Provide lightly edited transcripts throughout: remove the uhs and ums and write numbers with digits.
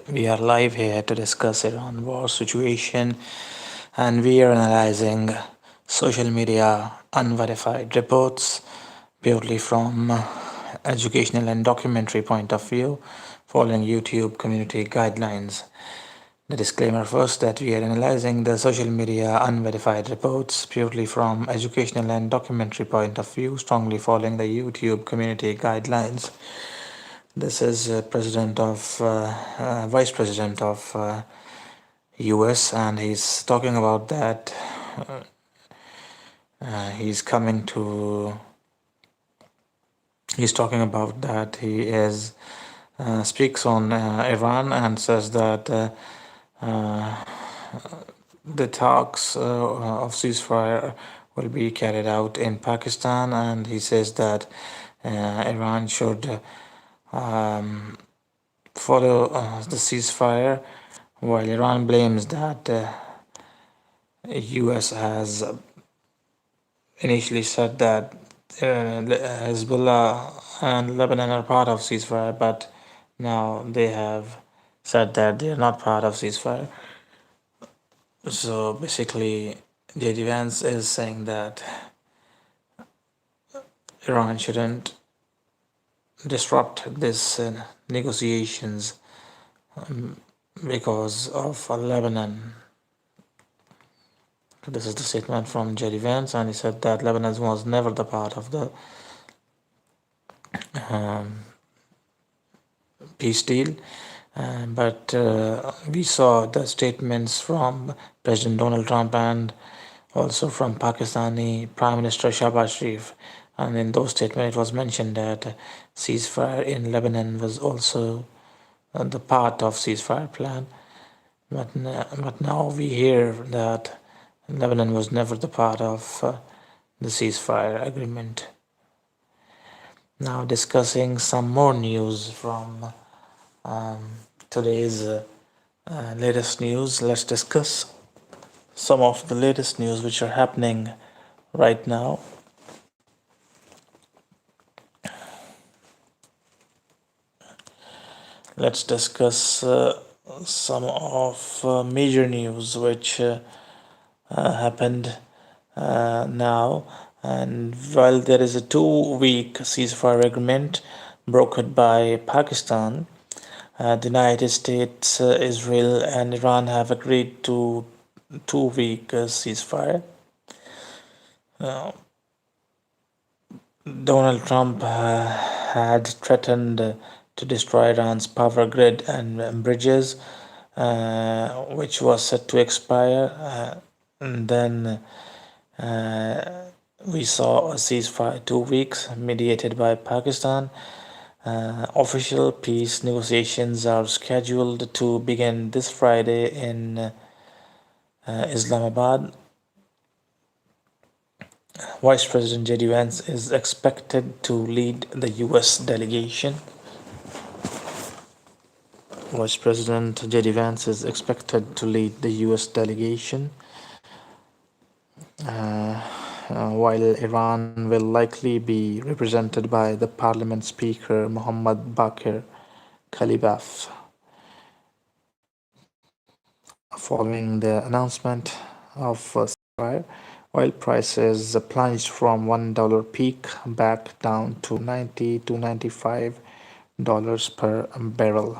We are live here to discuss Iran war situation, and we are analyzing social media unverified reports purely from educational and documentary point of view, following YouTube community guidelines. The disclaimer first that we are analyzing the social media unverified reports purely from educational and documentary point of view, strongly following the YouTube community guidelines. This is Vice President of US, and he's talking about that. He's coming to. He's talking about that he is speaks on Iran and says that the talks of ceasefire will be carried out in Pakistan, and he says that Iran should follow the ceasefire, while Iran blames that US has initially said that Hezbollah and Lebanon are part of ceasefire, but now they have said that they are not part of ceasefire. So basically, JD Vance is saying that Iran shouldn't disrupt this negotiations because of Lebanon. This is the statement from Jerry Vance, and he said that Lebanon was never the part of the peace deal. But we saw the statements from President Donald Trump and also from Pakistani Prime Minister Shahbaz Sharif. And in those statements, it was mentioned that ceasefire in Lebanon was also the part of ceasefire plan. But now we hear that Lebanon was never the part of the ceasefire agreement. Now discussing some more news from today's latest news. Let's discuss some of the latest news which are happening right now. Let's discuss some of major news which happened now. And while there is a 2-week ceasefire agreement brokered by Pakistan, the United States, Israel, and Iran have agreed to 2-week ceasefire. Donald Trump had threatened to destroy Iran's power grid and bridges, which was set to expire. And then we saw a ceasefire 2 weeks mediated by Pakistan. Official peace negotiations are scheduled to begin this Friday in Islamabad. Vice President JD Vance is expected to lead the US delegation. Vice President JD Vance is expected to lead the US delegation, while Iran will likely be represented by the Parliament Speaker Mohammad Bakir Kalibaf. Following the announcement of ceasefire, oil prices plunged from $1 peak back down to $90 to $95 per barrel.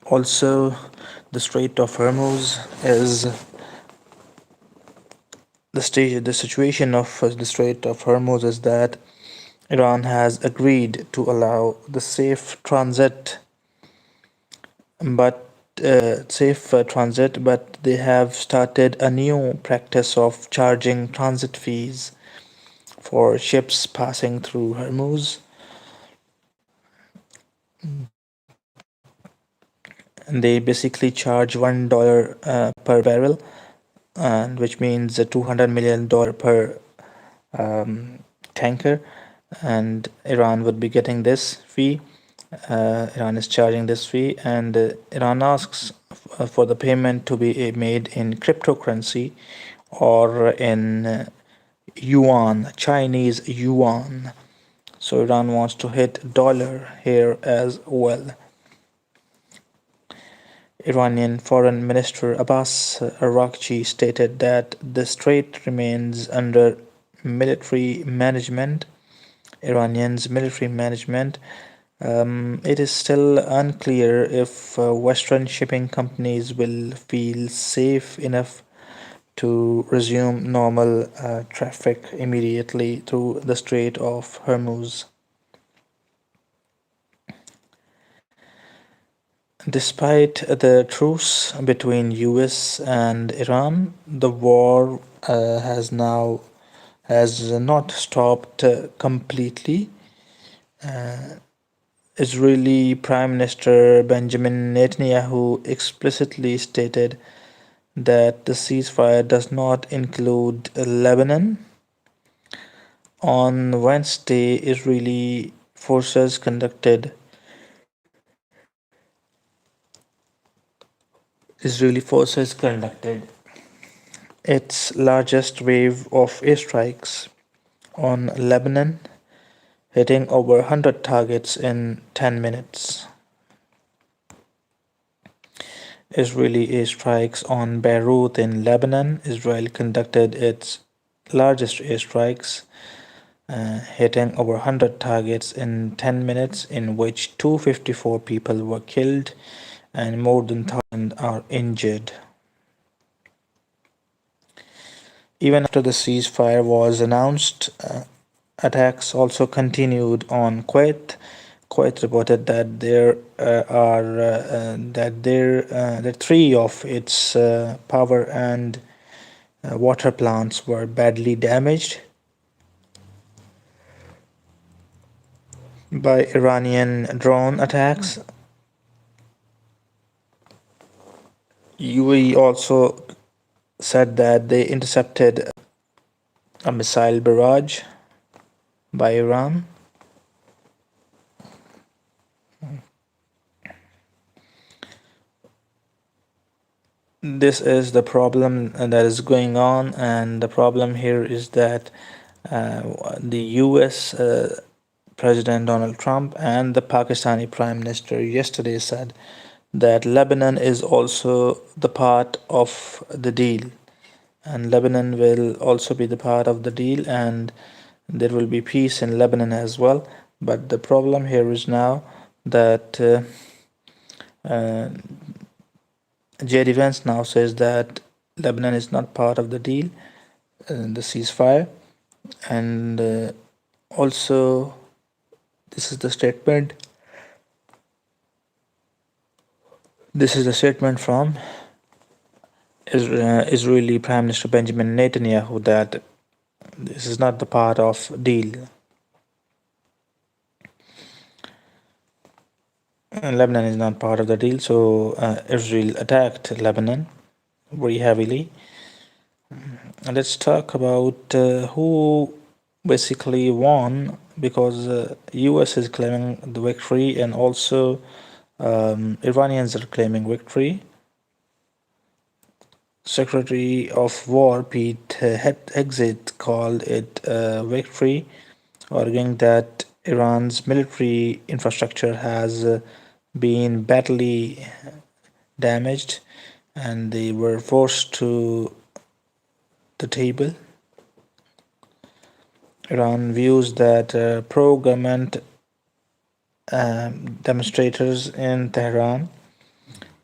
Also, the Strait of Hormuz is the situation of the Strait of Hormuz is that Iran has agreed to allow the safe transit, but they have started a new practice of charging transit fees for ships passing through Hormuz. And they basically charge $1 per barrel, and which means $200 million per tanker, and Iran would be getting this fee. Iran is charging this fee, and Iran asks for the payment to be made in cryptocurrency or in yuan, Chinese yuan. So Iran wants to hit dollar here as well. Iranian Foreign Minister Abbas Araghchi stated that the strait remains under military management, Iranian's military management. It is still unclear if Western shipping companies will feel safe enough to resume normal traffic immediately through the Strait of Hormuz. Despite the truce between US and Iran, the war has not stopped completely. Israeli Prime Minister Benjamin Netanyahu explicitly stated that the ceasefire does not include Lebanon. On Wednesday, Israeli forces conducted its largest wave of airstrikes on Lebanon, hitting over 100 targets in 10 minutes. Israeli airstrikes on Beirut in Lebanon. Israel conducted its largest airstrikes, hitting over 100 targets in 10 minutes, in which 254 people were killed and more than 1,000 are injured. Even after the ceasefire was announced, attacks also continued on Kuwait. Kuwait reported that that three of its power and water plants were badly damaged by Iranian drone attacks. UAE also said that they intercepted a missile barrage by Iran. This is the problem that is going on, and the problem here is that the US President Donald Trump and the Pakistani Prime Minister yesterday said that Lebanon is also the part of the deal, and Lebanon will also be the part of the deal, and there will be peace in Lebanon as well. But the problem here is now that J.D. Vance now says that Lebanon is not part of the deal, the ceasefire, and also this is the statement. This is the statement from Israeli Prime Minister Benjamin Netanyahu that this is not the part of deal. And Lebanon is not part of the deal, so Israel attacked Lebanon very heavily. And let's talk about who basically won, because US is claiming the victory, and also Iranians are claiming victory. Secretary of War Pete Hegseth called it a victory, arguing that Iran's military infrastructure has been badly damaged and they were forced to the table. Iran views that pro-government demonstrators in Tehran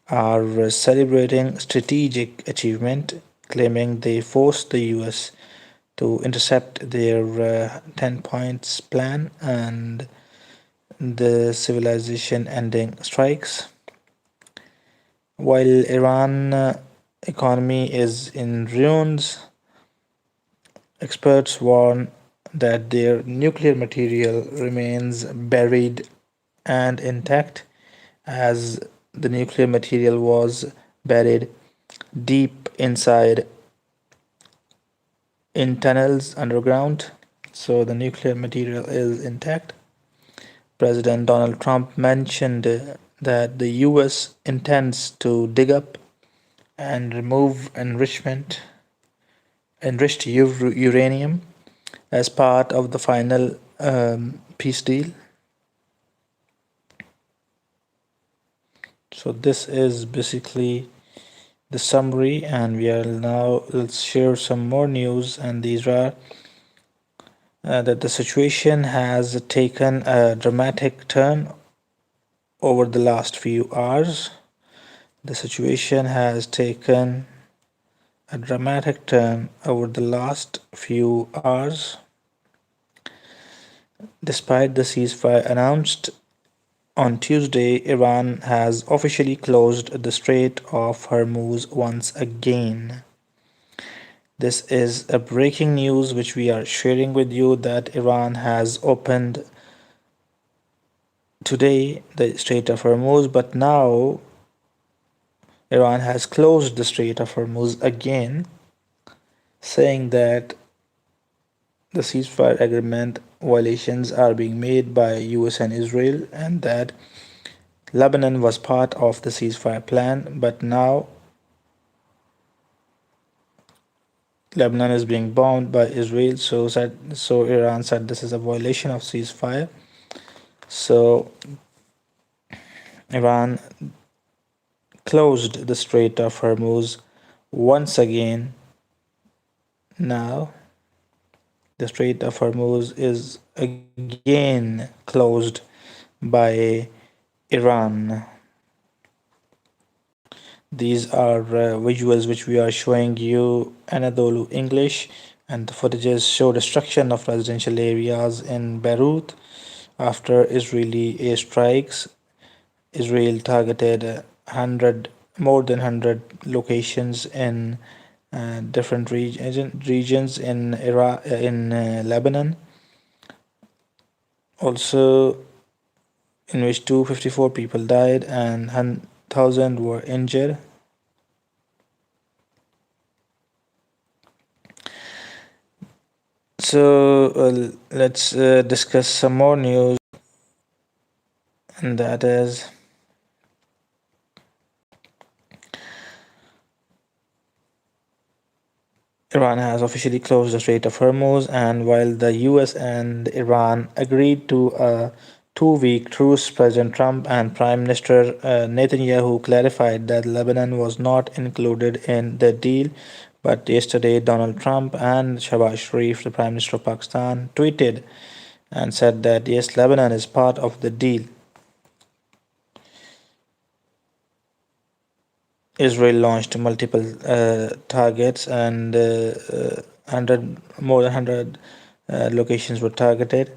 are celebrating strategic achievement, claiming they forced the US to intercept their 10 points plan and the civilization ending strikes. While Iran economy is in ruins, experts warn that their nuclear material remains buried and intact, as the nuclear material was buried deep inside in tunnels underground, so the nuclear material is intact. President Donald Trump mentioned that the US intends to dig up and remove enriched uranium as part of the final peace deal. So this is basically the summary, and we are now, let's share some more news. And these are that the situation has taken a dramatic turn over the last few hours. The situation has taken a dramatic turn over the last few hours. Despite the ceasefire announced on Tuesday, Iran has officially closed the Strait of Hormuz once again. This is a breaking news which we are sharing with you, that Iran has opened today the Strait of Hormuz, but now Iran has closed the Strait of Hormuz again, saying that the ceasefire agreement violations are being made by US and Israel, and that Lebanon was part of the ceasefire plan, but now Lebanon is being bombed by Israel. So Iran said this is a violation of ceasefire. So Iran closed the Strait of Hormuz once again. Now the Strait of Hormuz is again closed by Iran. These are visuals which we are showing you Anadolu English, and the footages show destruction of residential areas in Beirut after Israeli airstrikes. Israel targeted 100 more than 100 locations in different regions in Iraq, in Lebanon. Also, in which 254 people died and 1,000 were injured. So let's discuss some more news, and that is Iran has officially closed the Strait of Hormuz, and while the US and Iran agreed to a 2 week truce, President Trump and Prime Minister Netanyahu clarified that Lebanon was not included in the deal. But yesterday, Donald Trump and Shahbaz Sharif, the Prime Minister of Pakistan, tweeted and said that yes, Lebanon is part of the deal. Israel launched multiple targets, and 100 more than 100 locations were targeted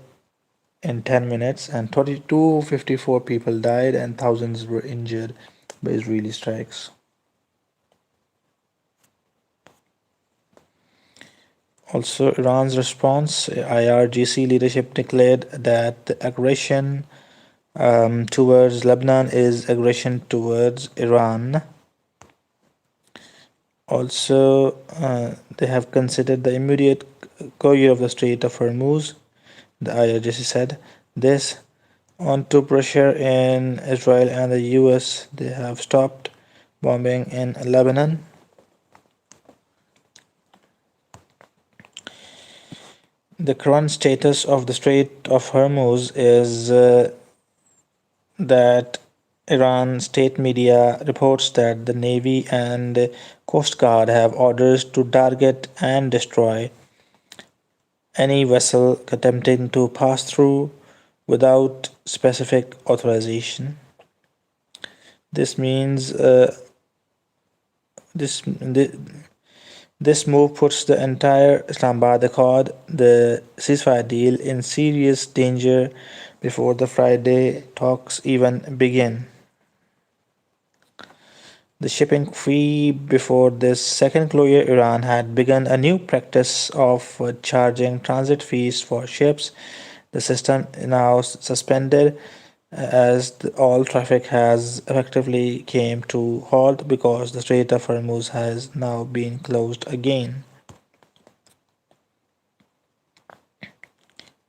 in 10 minutes, and 254 people died and thousands were injured by Israeli strikes. Also, Iran's response, IRGC leadership declared that the aggression towards Lebanon is aggression towards Iran. Also, they have considered the immediate closure of the Strait of Hormuz. The IRGC said this on to pressure in Israel and the US. They have stopped bombing in Lebanon. The current status of the Strait of Hormuz is that Iran state media reports that the Navy and Coast Guard have orders to target and destroy any vessel attempting to pass through without specific authorization. This means this this move puts the entire Islamabad Accord, the ceasefire deal, in serious danger before the Friday talks even begin. The shipping fee before this second closure, Iran had begun a new practice of charging transit fees for ships. The system now suspended as all traffic has effectively came to halt because the Strait of Hormuz has now been closed again.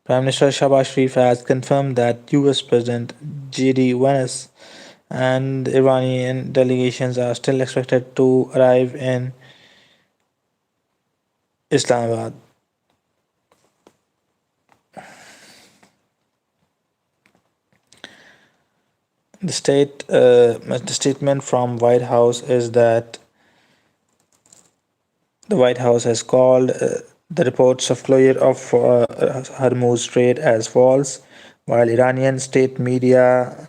Prime Minister Shahbaz Sharif has confirmed that US President JD Vance and Iranian delegations are still expected to arrive in Islamabad. The statement from White House is that the White House has called the reports of closure of Hormuz Strait as false, while Iranian state media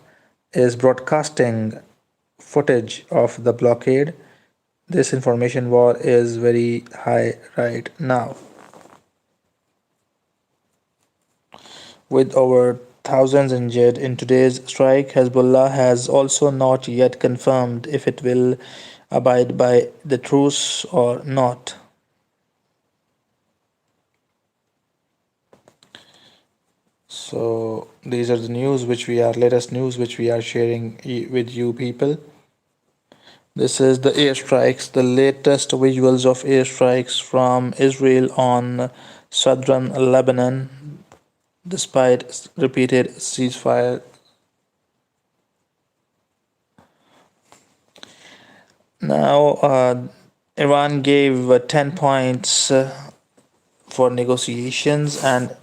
is broadcasting footage of the blockade. This information war is very high right now. With over thousands injured in today's strike, Hezbollah has also not yet confirmed if it will abide by the truce or not. So these are the latest news which we are sharing with you people. This is the airstrikes, the latest visuals of airstrikes from Israel on southern Lebanon, despite repeated ceasefire. Now, Iran gave 10 points for negotiations, and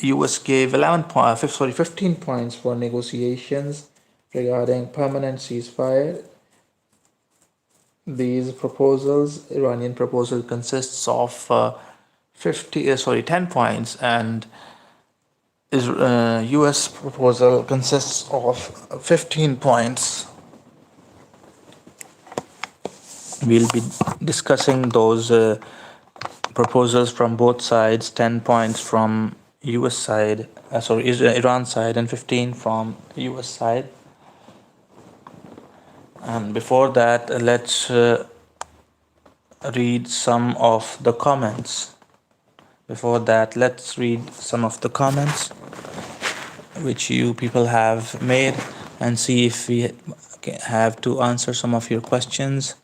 US gave 15 points for negotiations regarding permanent ceasefire. These proposals, Iranian proposal consists of 10 points, and US proposal consists of 15 points. We'll be discussing those proposals from both sides, 10 points from US side, Iran side, and 15 from US side. And before that, let's read some of the comments. Which you people have made, and see if we have to answer some of your questions.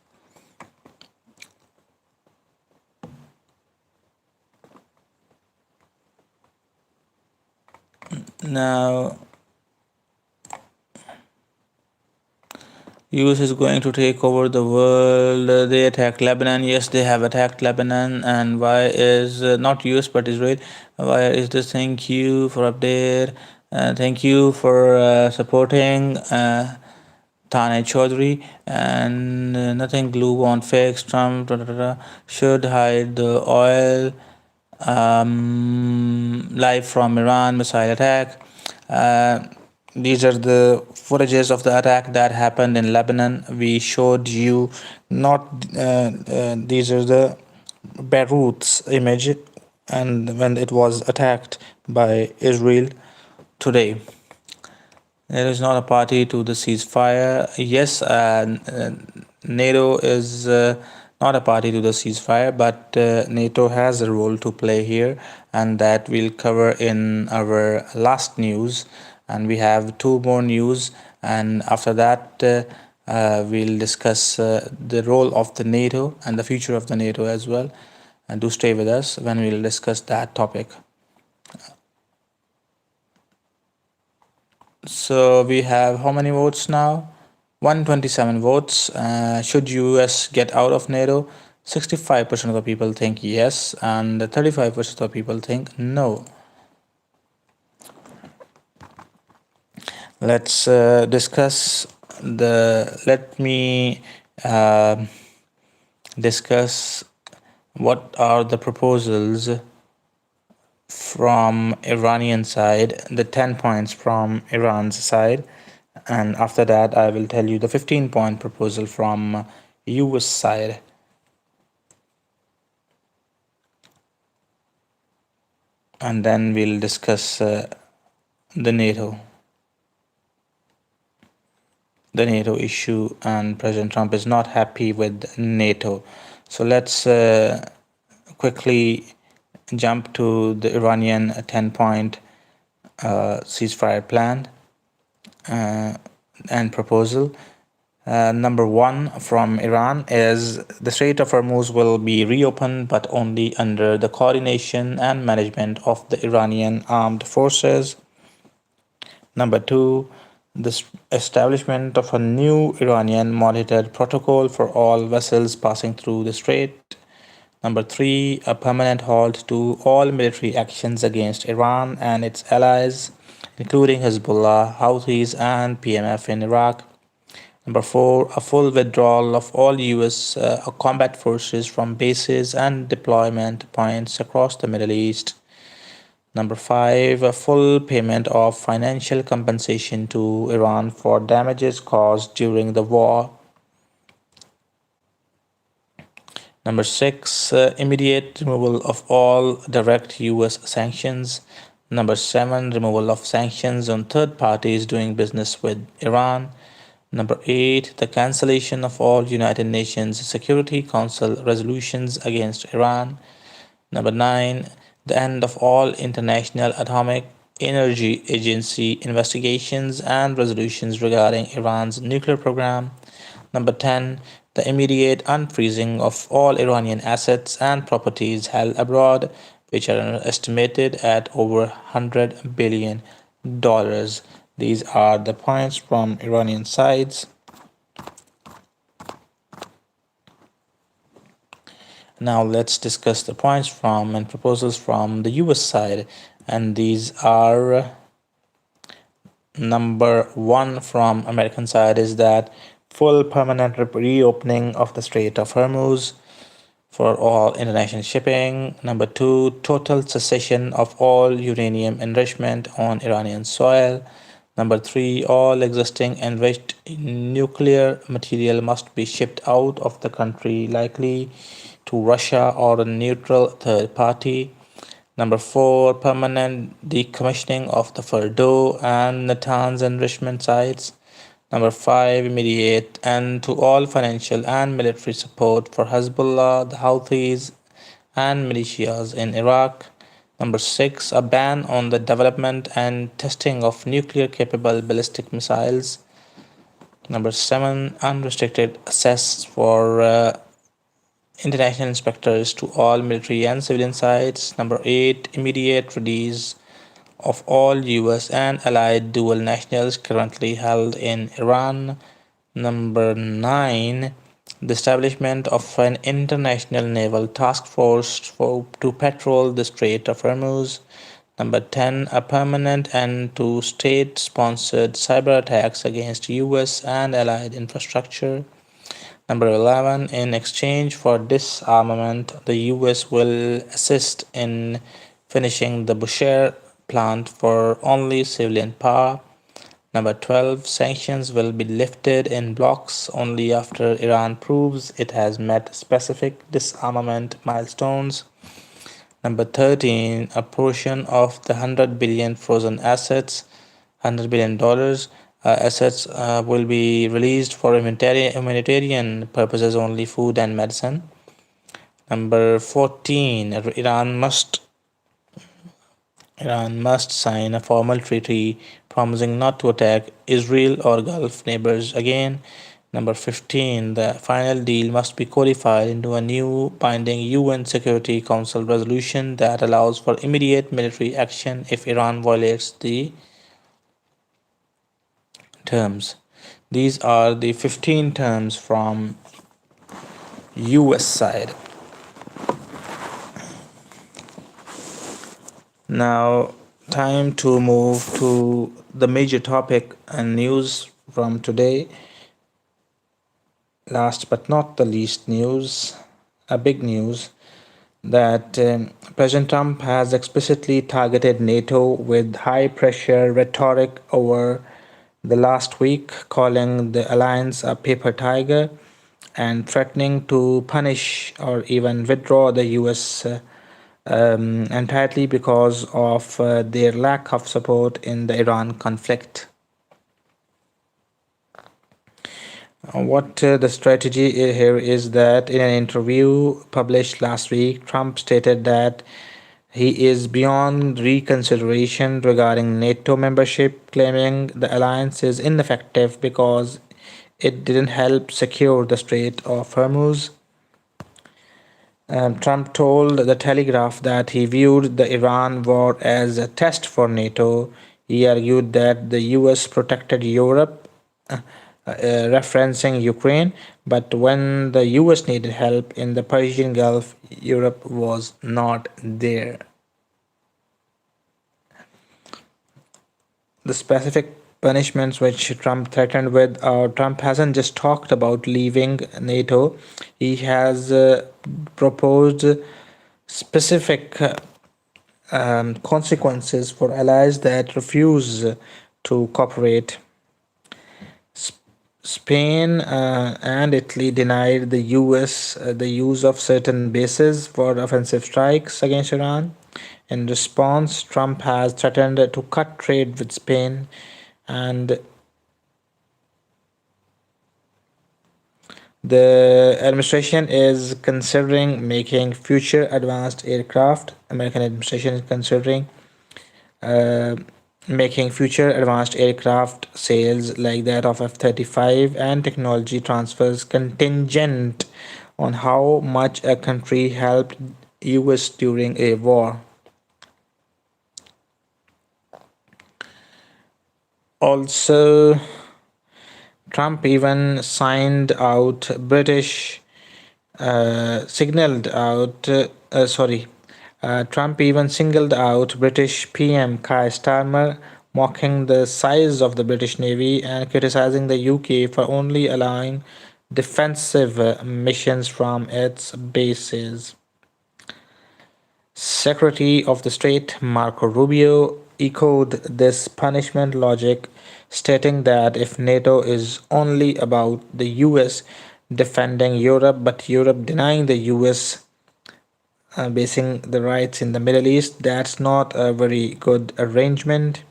Now, US is going to take over the world. They attacked Lebanon. Yes, they have attacked Lebanon. And why is not US but Israel? Why is this? Thank you for update. Thank you for supporting Tane Chaudhry. And nothing glue won't fix. Trump should hide the oil. Live from Iran missile attack. These are the footages of the attack that happened in Lebanon. We showed you not. These are the Beirut's image, and when it was attacked by Israel today. There is not a party to the ceasefire. Yes, NATO is not a party to the ceasefire, but NATO has a role to play here, and that we'll cover in our last news. And we have two more news, and after that we'll discuss the role of the NATO and the future of the NATO as well. And do stay with us when we'll discuss that topic. So we have how many votes now? 127 votes. Should US get out of NATO? 65% of the people think yes, and 35% of the people think no. Let's discuss let me discuss what are the proposals from Iranian side, the 10 points from Iran's side, and after that I will tell you the 15-point proposal from US side. And then we'll discuss the NATO issue, and President Trump is not happy with NATO. So let's quickly jump to the Iranian 10-point ceasefire plan and proposal. Number one from Iran is the Strait of Hormuz will be reopened, but only under the coordination and management of the Iranian armed forces. Number two, the establishment of a new Iranian monitored protocol for all vessels passing through the strait. Number three, a permanent halt to all military actions against Iran and its allies, including Hezbollah, Houthis, and PMF in Iraq. Number four, a full withdrawal of all US combat forces from bases and deployment points across the Middle East. Number five, a full payment of financial compensation to Iran for damages caused during the war. Number six, immediate removal of all direct US sanctions. Number seven, removal of sanctions on third parties doing business with Iran. Number eight, the cancellation of all United Nations Security Council resolutions against Iran. Number nine, the end of all International Atomic Energy Agency investigations and resolutions regarding Iran's nuclear program. Number 10, the immediate unfreezing of all Iranian assets and properties held abroad, which are estimated at over $100 billion. These are the points from Iranian sides. Now let's discuss the points from and proposals from the US side. And these are number one from American side is that full permanent reopening of the Strait of Hormuz for all international shipping. Number two, total cessation of all uranium enrichment on Iranian soil. Number three, all existing enriched nuclear material must be shipped out of the country, likely to Russia or a neutral third party. Number four, permanent decommissioning of the Fordo and Natanz enrichment sites. Number five, immediate end to all financial and military support for Hezbollah, the Houthis, and militias in Iraq. Number six, a ban on the development and testing of nuclear capable ballistic missiles. Number seven, unrestricted access for international inspectors to all military and civilian sites. Number eight, immediate release of all US and allied dual nationals currently held in Iran. Number nine, the establishment of an international naval task force to patrol the Strait of Hormuz. Number 10, a permanent end to state sponsored cyber attacks against US and allied infrastructure. Number 11, in exchange for disarmament, the US will assist in finishing the Bushehr plant for only civilian power. Number 12, sanctions will be lifted in blocks only after Iran proves it has met specific disarmament milestones. Number 13, a portion of the 100 billion frozen assets, $100 billion assets will be released for humanitarian purposes only, food and medicine. Number 14, Iran must sign a formal treaty promising not to attack Israel or Gulf neighbors again. Number 15, the final deal must be codified into a new binding UN Security Council resolution that allows for immediate military action if Iran violates the terms. These are the 15 terms from US side. Now, time to move to the major topic and news from today. Last but not the least news, a big news that President Trump has explicitly targeted NATO with high pressure rhetoric over the last week, calling the alliance a paper tiger and threatening to punish or even withdraw the US entirely because of their lack of support in the Iran conflict. What the strategy here is that in an interview published last week, Trump stated that he is beyond reconsideration regarding NATO membership, claiming the alliance is ineffective because it didn't help secure the Strait of Hormuz. Trump told The Telegraph that he viewed the Iran war as a test for NATO. He argued that the US protected Europe referencing Ukraine. But when the US needed help in the Persian Gulf, Europe was not there. The specific punishments which Trump threatened with, Trump hasn't just talked about leaving NATO, he has proposed specific consequences for allies that refuse to cooperate. Spain and Italy denied the US the use of certain bases for offensive strikes against Iran. In response, Trump has threatened to cut trade with Spain, and the administration is considering making future advanced aircraft. American administration is considering uh, making future advanced aircraft sales like that of F-35 and technology transfers contingent on how much a country helped US during a war. Also, Trump even signed out British signaled out sorry Trump even singled out British PM Keir Starmer, mocking the size of the British Navy and criticizing the UK for only allowing defensive missions from its bases. Secretary of the State Marco Rubio echoed this punishment logic, stating that if NATO is only about the US defending Europe, but Europe denying the US basing the rights in the Middle East, that's not a very good arrangement.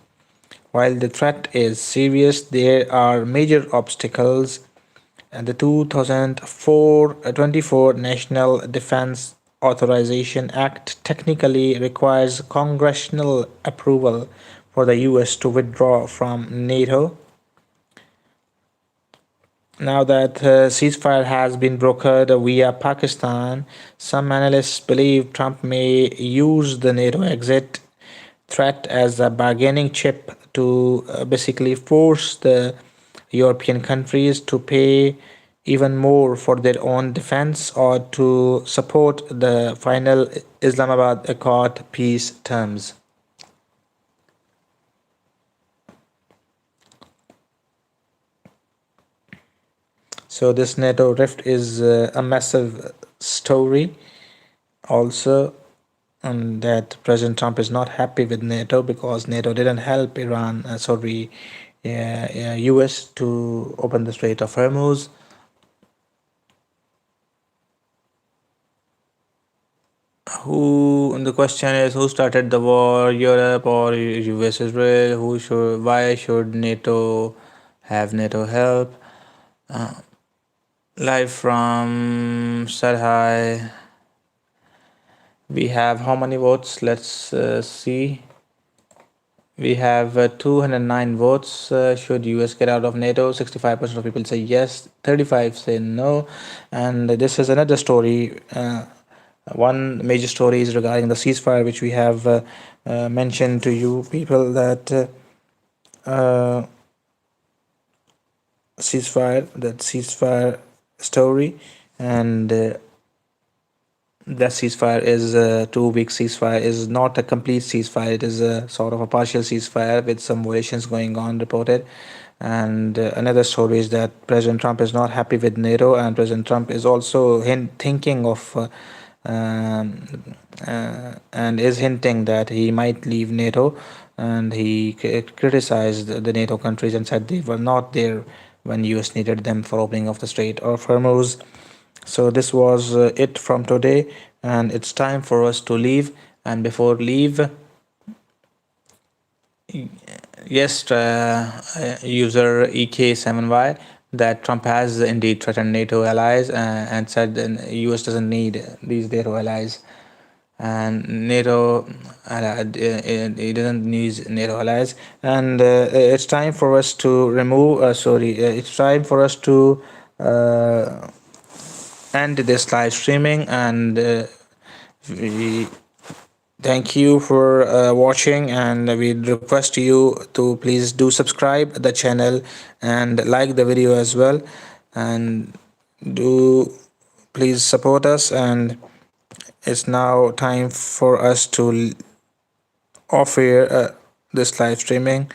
While the threat is serious, there are major obstacles, and the 2024 National Defense Authorization Act technically requires congressional approval for the US to withdraw from NATO. Now that ceasefire has been brokered via Pakistan, some analysts believe Trump may use the NATO exit threat as a bargaining chip to basically force the European countries to pay even more for their own defense or to support the final Islamabad Accord peace terms. So this NATO rift is a massive story also, and that President Trump is not happy with NATO because NATO didn't help Iran, US to open the Strait of Hormuz. The question is, who started the war, Europe or US, Israel? Why should NATO have NATO help? Live from Sarhai. We have how many votes? Let's see. We have 209 votes. Should US get out of NATO? 65% of people say yes, 35 say no. And this is another story. One major story is regarding the ceasefire, which we have mentioned to you people that ceasefire story, and that ceasefire is a 2 week ceasefire, is not a complete ceasefire. It is a sort of a partial ceasefire with some violations going on reported. And another story is that President Trump is not happy with NATO, and President Trump is also thinking of and is hinting that he might leave NATO. And he criticized the NATO countries and said they were not there when US needed them for opening of the Strait of Hormuz. So this was it from today, and it's time for us to leave. And before leave, yes, user EK7Y, that Trump has indeed threatened NATO allies and said the US doesn't need these NATO allies. And NATO, it doesn't need NATO allies. And it's time for us to remove, it's time for us to end this live streaming, and we Thank you for watching, and we request you to please do subscribe the channel and like the video as well, and do please support us. And it's now time for us to off air this live streaming.